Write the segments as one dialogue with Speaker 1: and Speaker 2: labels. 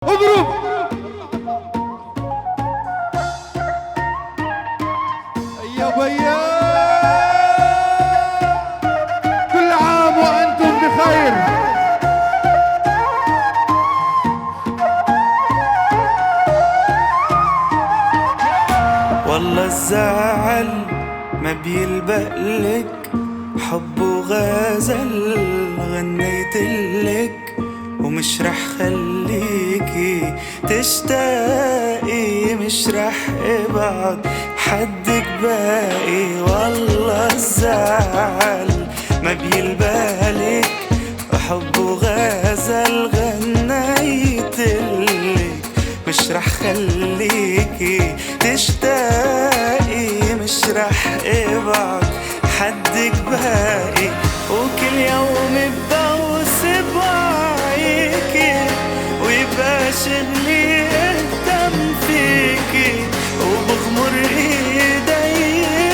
Speaker 1: اضرب. يا بيا كل عام وانتم بخير.
Speaker 2: والله الزعل ما بيلبقلك، حب وغزل غنيتلك، ومش رح خليكي تشتاقي، مش رح ابعد حدك باقي. والله الزعل ما بيلبقلك، حب وغزل غنيتلك، مش رح خليكي تشتاقي، مش رح ابعد حدك باقي. وكل يوم ببوس بوعيكي، ويبقى شغلي اهتم فيكي، وبغمر ايدي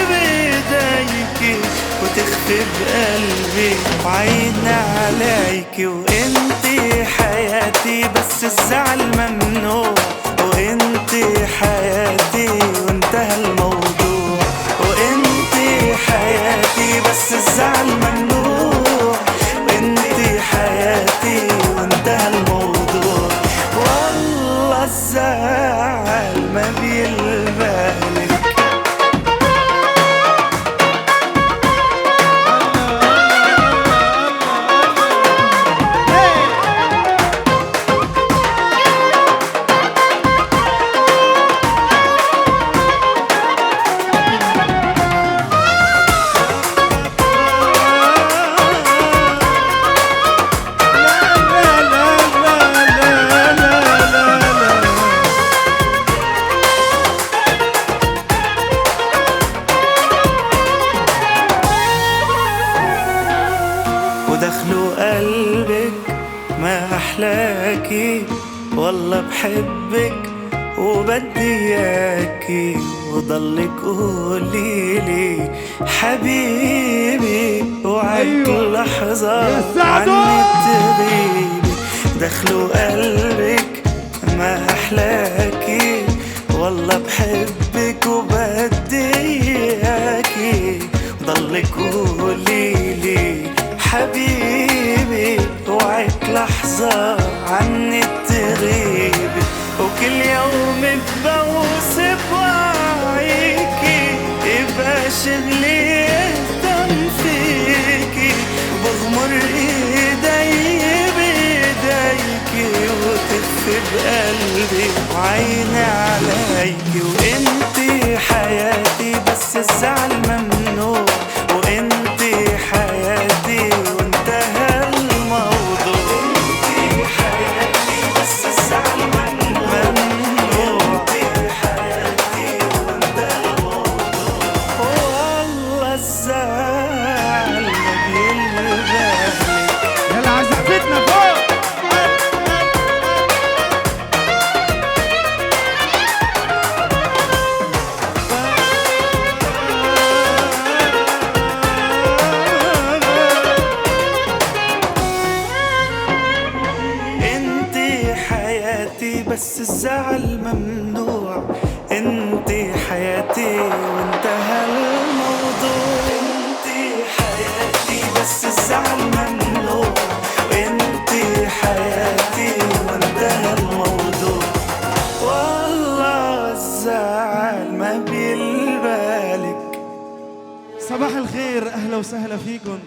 Speaker 2: بايديكي، وتخفي بقلبي وعيني عليكي. وانتي حياتي بس الزعل ممنوع، وانتي حياتي وانتهى الموضوع. وانتي حياتي بس الزعل ممنوع، وانتي حياتي وانتهى الموضوع. والله الزعل ما بيلبالك. ودخلوا قلبك ما أحلاكي، والله بحبك وبدي إياكي، وضلك قوليلي حبيبي، وعد لحظة عني تغيبي. دخلوا قلبك ما أحلاكي، والله بحبك وبدي إياكي، وضلك قوليلي حبيبي، وعيك لحظة عني تغيبي. وكل يوم ببوس بوعيكي، يبقى شغلي اهتم فيكي، وبغمر ايدي بايديكي، وتخفي بقلبي وعيني عليكي. وانتي حياتي بس الزعل ممنوع، وانتي حياتي وانتهى الموضوع. انتي حياتي بس الزعل ممنوع، وانتي حياتي وانتهى الموضوع. والله الزعل ما بيلبالك.
Speaker 1: يلا عزفتنا فوق.
Speaker 2: بس الزعل ممنوع، انتي حياتي وانتهى الموضوع. انتي حياتي بس الزعل ممنوع، انتي حياتي وانتهى الموضوع. والله الزعل ما بيلبالك.
Speaker 1: صباح الخير، اهلا وسهلا فيكم.